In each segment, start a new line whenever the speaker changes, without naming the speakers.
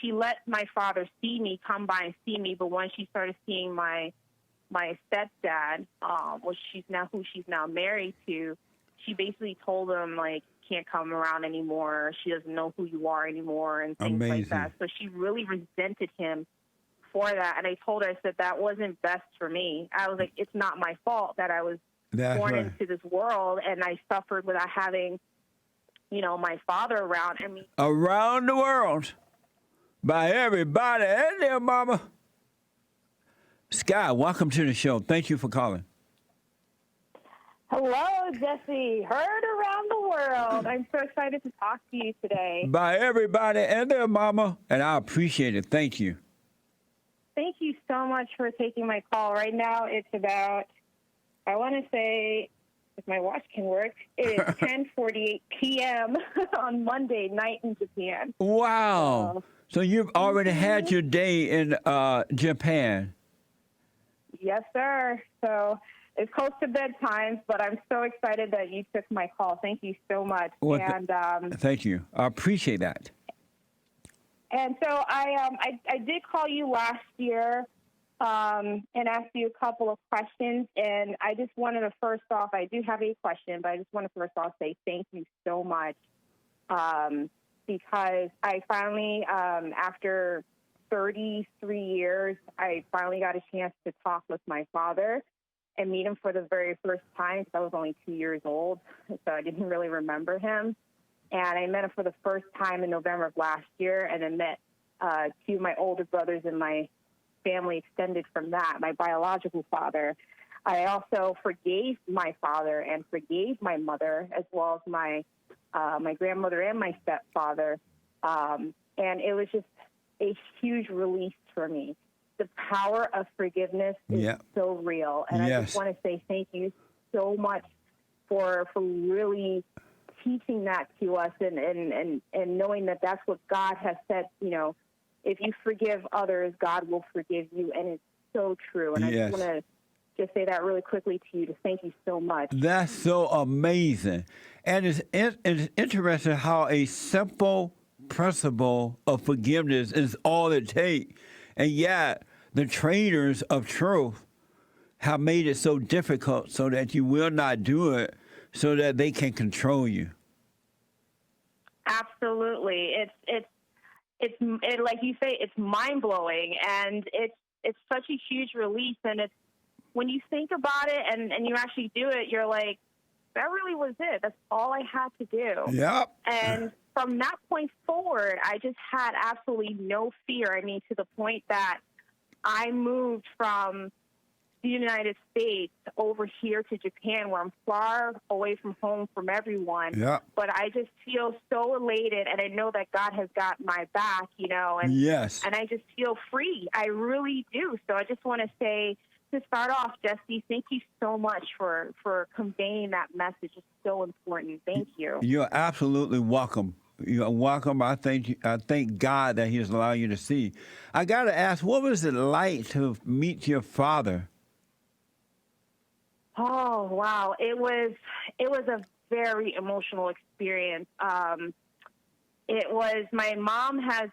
she let my father see me, come by and see me, but when she started seeing my stepdad, who she's now married to, she basically told him, like, can't come around anymore. She doesn't know who you are anymore and things like that. So she really resented him for that. And I told her, I said, that wasn't best for me. I was like, it's not my fault that I was born into this world and I suffered without having, my father around. I mean,
around the world by everybody and their mama. Sky, welcome to the show. Thank you for calling.
Hello, Jesse. Heard around the world. I'm so excited to talk to you today.
By everybody and their mama, and I appreciate it. Thank you.
Thank you so much for taking my call. Right now, it's about, I want to say, if my watch can work, it is 10:48 p.m. on Monday night in Japan.
Wow. So you've already had your day in Japan.
Yes, sir. So it's close to bedtime, but I'm so excited that you took my call. Thank you so much.
Well, thank you. I appreciate that.
And so I did call you last year and ask you a couple of questions. And I just wanted to first off, I do have a question, but I just want to first off say thank you so much because I finally, after 33 years, I finally got a chance to talk with my father and meet him for the very first time because I was only 2 years old, so I didn't really remember him. And I met him for the first time in November of last year, and I met two of my older brothers and my family extended from that, my biological father. I also forgave my father and forgave my mother, as well as my grandmother and my stepfather. And it was just a huge release for me. The power of forgiveness is so real. And I just want to say thank you so much for really teaching that to us and knowing that that's what God has said, if you forgive others, God will forgive you. And it's so true. And I just want to just say that really quickly to you to thank you so much.
That's so amazing. And it's interesting how a simple principle of forgiveness is all it takes. And yet the traitors of truth have made it so difficult so that you will not do it so that they can control you.
Absolutely. It's like you say, it's mind blowing, and it's such a huge release. And it's when you think about it and you actually do it, you're like, that really was it. That's all I had to do.
Yep.
And from that point forward, I just had absolutely no fear. I mean, to the point that I moved from the United States over here to Japan, where I'm far away from home from everyone.
Yeah.
But I just feel so elated, and I know that God has got my back, and and I just feel free. I really do. So I just want to say, to start off, Jesse, thank you so much for conveying that message. It's so important. Thank you.
You're absolutely welcome. You're welcome. I thank God that He has allowed you to see. I got to ask, what was it like to meet your father?
Oh, wow. It was a very emotional experience. It was, my mom has,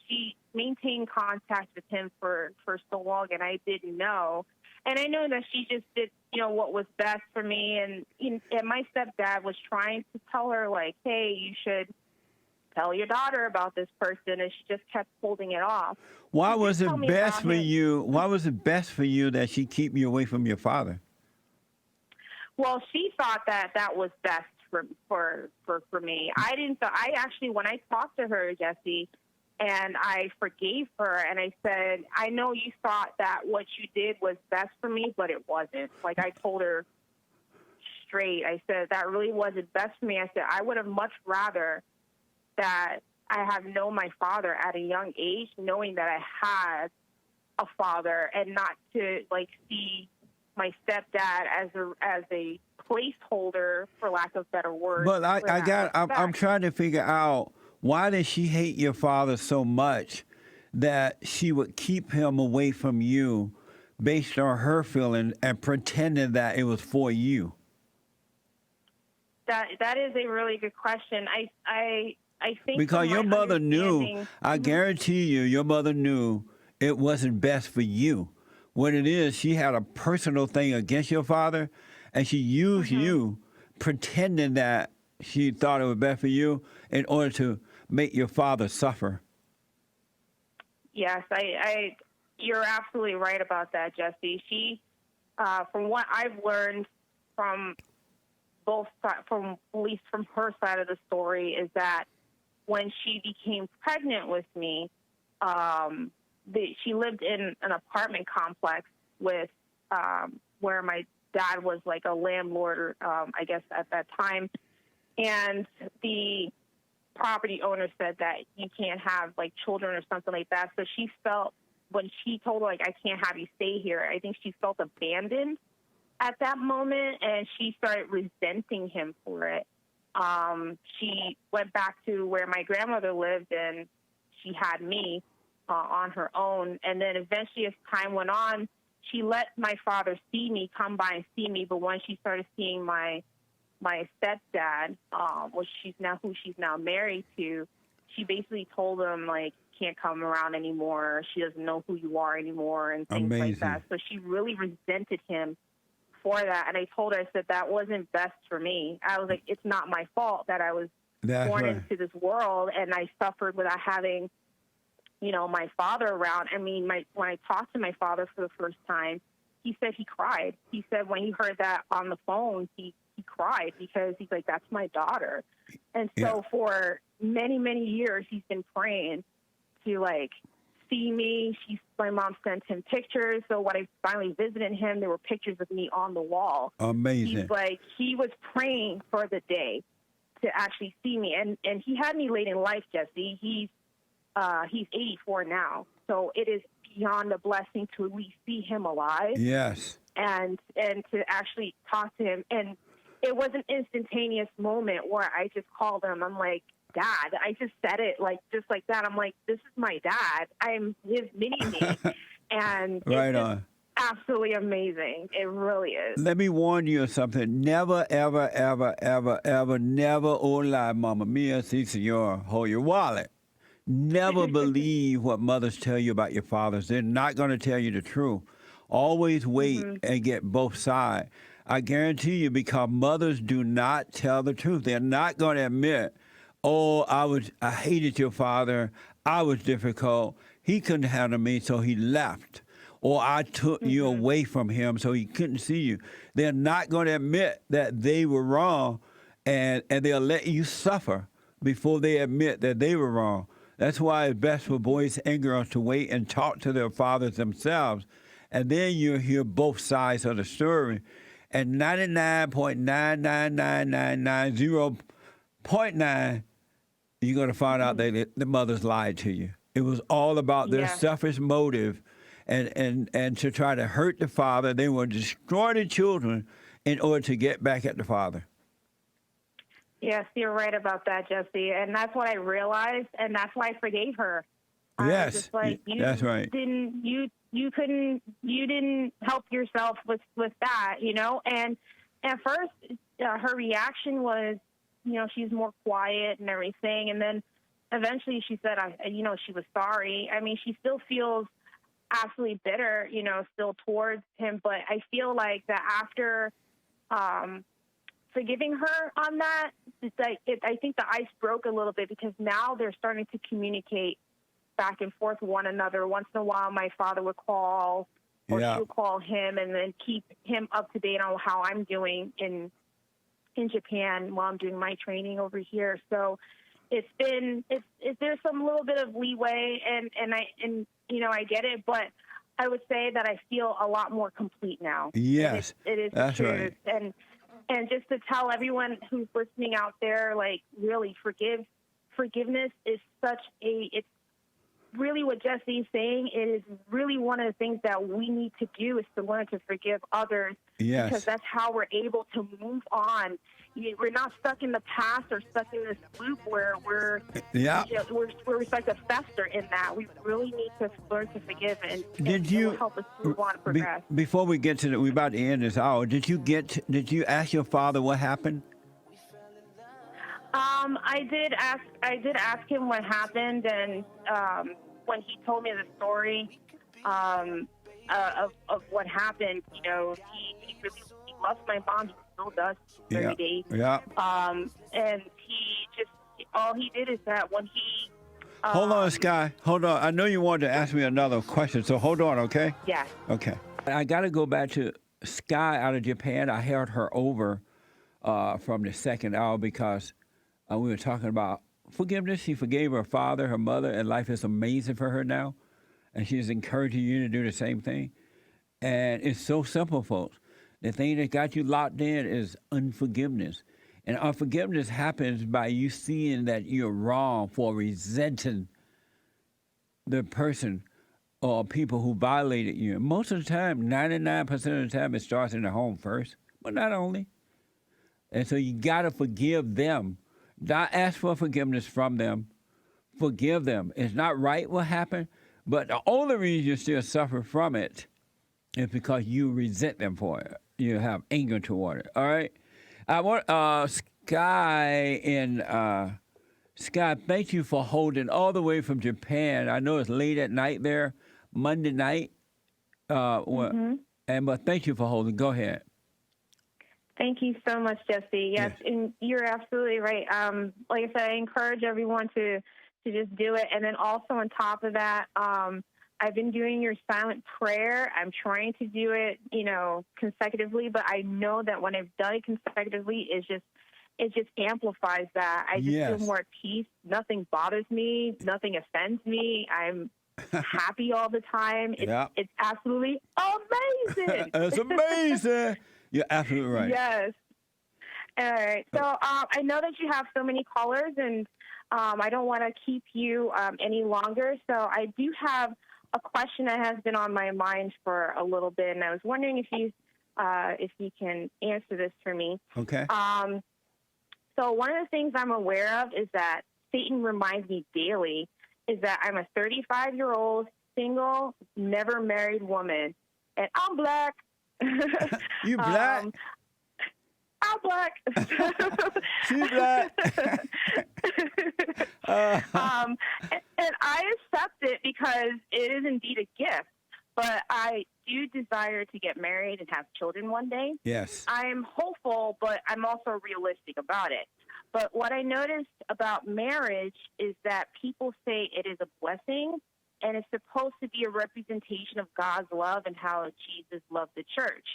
she maintained contact with him for so long, and I didn't know. And I know that she just did, what was best for me. And my stepdad was trying to tell her, like, hey, you should tell your daughter about this person, and she just kept holding it off.
Why was it best for you? Why was it best for you that she keep you away from your father?
Well, she thought that was best for me. I didn't. I actually, when I talked to her, Jesse, and I forgave her, and I said, I know you thought that what you did was best for me, but it wasn't. Like, I told her straight. I said, that really wasn't best for me. I said, I would have much rather that I have known my father at a young age, knowing that I had a father, and not to, like, see my stepdad as a placeholder, for lack of better words.
But I'm trying to figure out, why did she hate your father so much that she would keep him away from you based on her feeling and pretending that it was for you?
That is a really good question. I think
Because
from my
your mother knew,
understanding,
I guarantee you, your mother knew it wasn't best for you. What it is, she had a personal thing against your father, and she used you pretending that she thought it was best for you in order to make your father suffer.
yes, you're absolutely right about that, Jesse. She, from what I've learned from from at least from her side of the story, is that when she became pregnant with me, she lived in an apartment complex with where my dad was like a landlord, I guess at that time, and the property owner said that you can't have like children or something like that. So she felt, when she told her like, I can't have you stay here, I think she felt abandoned at that moment, and she started resenting him for it. She went back to where my grandmother lived, and she had me on her own. And then eventually, as time went on, she let my father see me, come by and see me. But when she started seeing my stepdad, which who she's now married to, she basically told him like, can't come around anymore. She doesn't know who you are anymore, and things like that. So she really resented him for that. And I told her, I said, that wasn't best for me. I was like, it's not my fault that I was born into this world, and I suffered without having, my father around. I mean, when I talked to my father for the first time, he said he cried. He said when he heard that on the phone, he cried because he's like, that's my daughter. And so for many, many years, he's been praying to like see me. My mom sent him pictures. So when I finally visited him, there were pictures of me on the wall.
Amazing.
He's like, he was praying for the day to actually see me. And he had me late in life, Jesse. He's 84 now. So it is beyond a blessing to at least see him alive.
Yes.
And to actually talk to him. And it was an instantaneous moment where I just called him. I'm like, Dad. I just said it just like that. I'm like, this is my dad. I'm his mini-me. And
right
it's
on.
Absolutely amazing. It really is.
Let me warn you of something. Never, ever, ever, ever, ever, never, oh la mama mia, si senor, hold your wallet. Never believe what mothers tell you about your fathers. They're not going to tell you the truth. Always wait and get both sides. I guarantee you, because mothers do not tell the truth. They're not going to admit, oh, I hated your father. I was difficult. He couldn't handle me, so he left. Or I took you away from him, so he couldn't see you. They're not going to admit that they were wrong, and they'll let you suffer before they admit that they were wrong. That's why it's best for boys and girls to wait and talk to their fathers themselves, and then you'll hear both sides of the story. And 99.99999.9, you're going to find out that the mothers lied to you. It was all about their selfish motive, and to try to hurt the father. They will destroy the children in order to get back at the father.
Yes, you're right about that, Jesse. And that's what I realized, and that's why I forgave her. I was just like,
that's right.
You didn't help yourself with that, And at first, her reaction was, she's more quiet and everything. And then eventually she said, she was sorry. I mean, she still feels absolutely bitter, still towards him. But I feel like that after forgiving her on that, I think the ice broke a little bit, because now they're starting to communicate back and forth with one another. Once in a while, my father would call, or she would call him, and then keep him up to date on how I'm doing in Japan while I'm doing my training over here. So there's some little bit of leeway, and I get it, but I would say that I feel a lot more complete now.
Yes,
it is
that's
the truth.
right.
And just to tell everyone who's listening out there, like, really forgiveness is it's really what Jesse's saying. It is really one of the things that we need to do, is to learn to forgive others.
Yes.
Because that's how we're able to move on. We're not stuck in the past or stuck in this loop where we're stuck to fester in that. We really need to learn to forgive, and it will help us move on and progress.
Before we get to we're about to end this hour, did you ask your father what happened?
I did ask him what happened, and when he told me the story um, of what happened, he loves my mom. He still does
Yeah,
30 days.
yeah.
And all he did is that when he,
Hold on, Sky. Hold on. I know you wanted to ask me another question, so hold on, okay?
yeah.
Okay. I got to go back to Sky out of Japan. I held her over from the second hour because we were talking about forgiveness. She forgave her father, her mother, and life is amazing for her now. And she's encouraging you to do the same thing. And it's so simple, folks. The thing that got you locked in is unforgiveness. And unforgiveness happens by you seeing that you're wrong for resenting the person or people who violated you. Most of the time, 99% of the time, it starts in the home first, but not only. And so you got to forgive them. Not ask for forgiveness from them. Forgive them. It's not right what happened, but the only reason you still suffer from it is because you resent them for it. You have anger toward it. All right? I want Sky in Sky, thank you for holding all the way from Japan. I know it's late at night there, Monday night. But thank you for holding. Go ahead.
Thank you so much, Jesse. Yes, and you're absolutely right. Like I said, I encourage everyone to just do it. And then also on top of that, I've been doing your silent prayer. I'm trying to do it, consecutively, but I know that when I've done it consecutively, it just amplifies that. I just feel more at peace. Nothing bothers me. Nothing offends me. I'm happy all the time. It's absolutely amazing.
It's amazing. You're absolutely right.
Yes. All right. So I know that you have so many callers, and I don't want to keep you any longer. So I do have a question that has been on my mind for a little bit, and I was wondering if you can answer this for me.
Okay.
So one of the things I'm aware of is that Satan reminds me daily is that I'm a 35-year-old, single, never married woman, and I'm black.
You black?
I'm black.
She's black.
And I accept it because it is indeed a gift. But I do desire to get married and have children one day.
Yes.
I'm hopeful, but I'm also realistic about it. But what I noticed about marriage is that people say it is a blessing, and it's supposed to be a representation of God's love and how Jesus loved the church.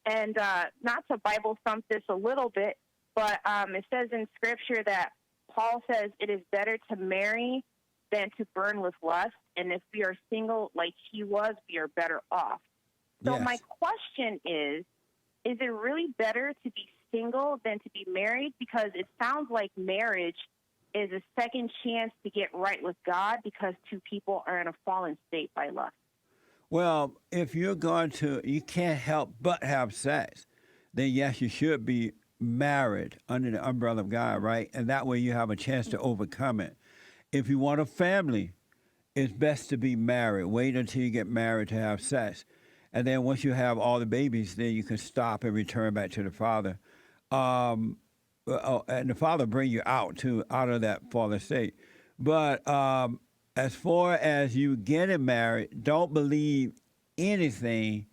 And not to Bible thump this a little bit, but it says in Scripture that Paul says it is better to marry than to burn with lust. And if we are single like he was, we are better off. So my question is it really better to be single than to be married? Because it sounds like marriage is a second chance to get right with God because two people are in a fallen state by lust.
Well, if you're going to, you can't help but have sex, then yes, you should be married under the umbrella of God, right? And that way you have a chance to overcome it. If you want a family, it's best to be married. Wait until you get married to have sex. And then once you have all the babies, then you can stop and return back to the Father. And the Father bring you out of that fallen state. But as far as you getting married, don't believe anything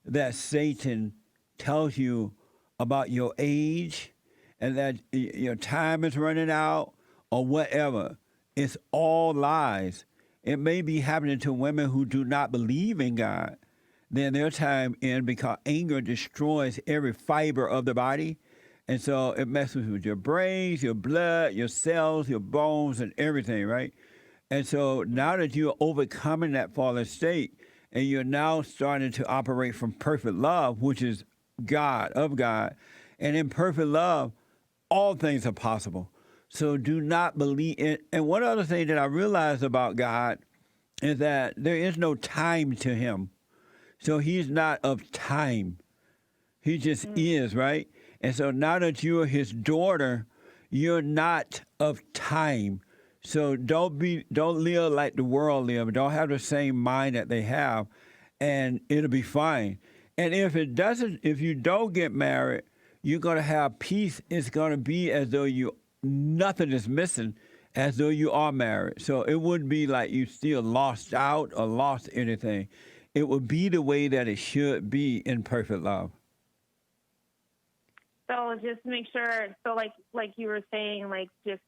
that Satan tells you about your age and that your time is running out or whatever. It's all lies. It may be happening to women who do not believe in God. Then their time ends because anger destroys every fiber of the body. And so it messes with your brains, your blood, your cells, your bones, and everything, right? And so now that you're overcoming that fallen state and you're now starting to operate from perfect love, which is God, of God, and in perfect love, all things are possible. So do not believe in. And one other thing that I realized about God is that there is no time to him. So he's not of time. He just is, right? And so now that you are his daughter, you're not of time. So don't live like the world live. Don't have the same mind that they have, and it'll be fine. And if you don't get married, you're gonna have peace. It's gonna be as though you nothing is missing, as though you are married. So it wouldn't be like you still lost out or lost anything. It would be the way that it should be in perfect love.
So just make sure. So like you were saying, like just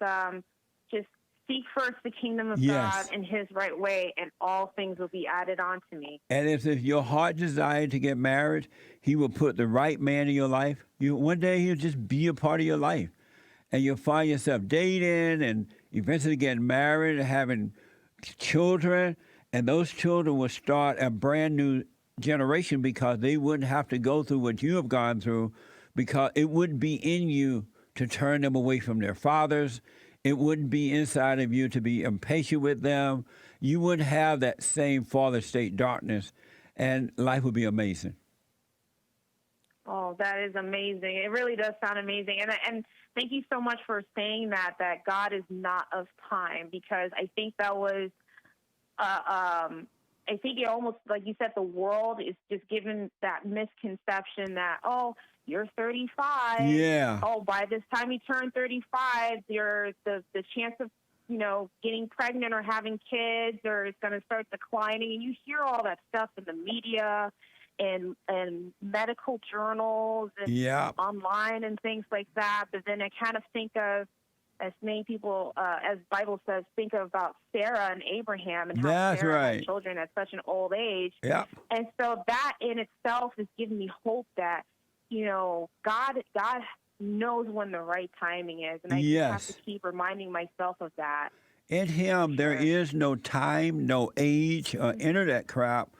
seek first the kingdom of God
Yes.
and His right way, and all things will be added on to me.
And if your heart desired to get married, he will put the right man in your life. One day he'll just be a part of your life. And you'll find yourself dating and eventually getting married and having children. And those children will start a brand new generation because they wouldn't have to go through what you have gone through, because it wouldn't be in you to turn them away from their fathers. It wouldn't be inside of you to be impatient with them. You wouldn't have that same father state darkness, and life would be amazing.
Oh, that is amazing. It really does sound amazing. And thank you so much for saying that God is not of time, because I think that was, I think it almost, like you said, the world is just given that misconception that, oh, you're 35.
Yeah.
Oh, by this time you turn 35, the chance of, getting pregnant or having kids or it's going to start declining. And you hear all that stuff in the media and medical journals and
Yeah.
online and things like that. But then I kind of think of, as many people, as Bible says, think about Sarah and Abraham and how
That's
Sarah
right.
had children at such an old age.
Yeah.
And so that in itself is giving me hope that, God knows when the right timing is. And I just have
Yes.
to keep reminding myself of that.
In him, there is no time, no age, or internet crap.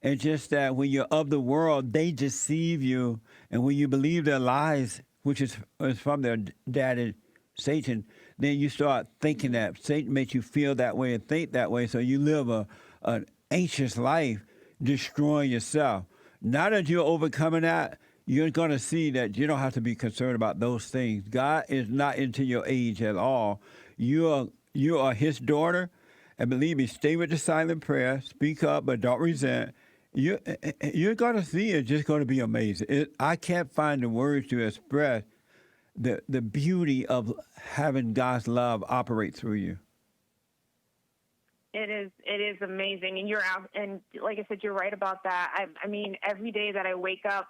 It's just that when you're of the world, they deceive you. And when you believe their lies, which is from their daddy, Satan, then you start thinking that Satan makes you feel that way and think that way. So you live an anxious life, destroying yourself. Now that you're overcoming that, you're going to see that you don't have to be concerned about those things. God is not into your age at all. You are his daughter, and believe me, stay with the silent prayer, speak up, but don't resent. You're going to see it's just going to be amazing. I can't find the words to express the beauty of having God's love operate through you.
It is amazing, and you're out. And like I said, you're right about that. I mean, every day that I wake up,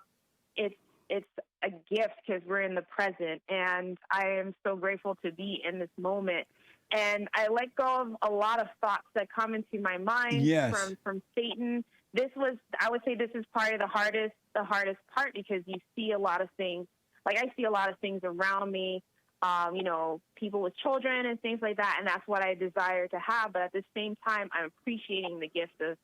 it's a gift because we're in the present, and I am so grateful to be in this moment. And I let go of a lot of thoughts that come into my mind
Yes.
from Satan. I would say this is probably the hardest part, because you see a lot of things. Like, I see a lot of things around me, people with children and things like that, and that's what I desire to have. But at the same time, I'm appreciating the gift of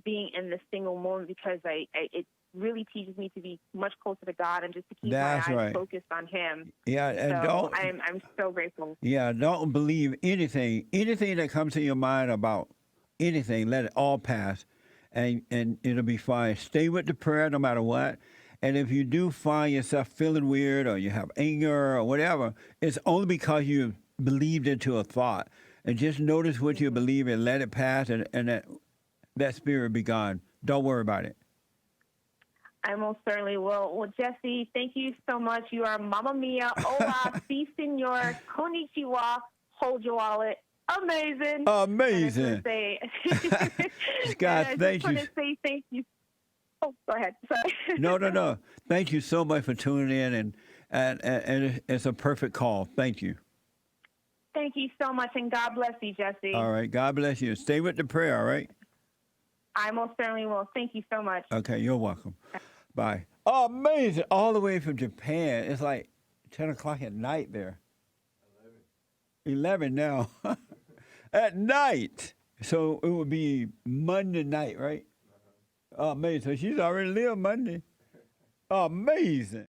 being in this single moment, because it really teaches me to be much closer to God and just to keep
That's
my eyes
right.
focused on Him.
Yeah, and
So I'm so grateful.
don't believe anything that comes to your mind about anything. Let it all pass, and it'll be fine. Stay with the prayer no matter what. And if you do find yourself feeling weird or you have anger or whatever, it's only because you believed into a thought. And just notice what you believe and let it pass, and that spirit be gone. Don't worry about it.
I most certainly will. Well, Jesse, thank you so much. You are Mamma Mia, Hola, Si Senor, Konnichiwa, hold your wallet. Amazing.
Amazing. Scott, thank you.
I just want to say thank you. Oh, go ahead. Sorry.
No. Thank you so much for tuning in, and it's a perfect call. Thank you.
Thank you so much, and God bless you, Jesse.
All right. God bless you. Stay with the prayer, all right?
I most certainly will. Thank you so much.
Okay, you're welcome. Bye. Oh, amazing. All the way from Japan. It's like 10 o'clock at night there. 11 now. At night. So it would be Monday night, right? Oh, amazing. So she's already lived Monday. Amazing.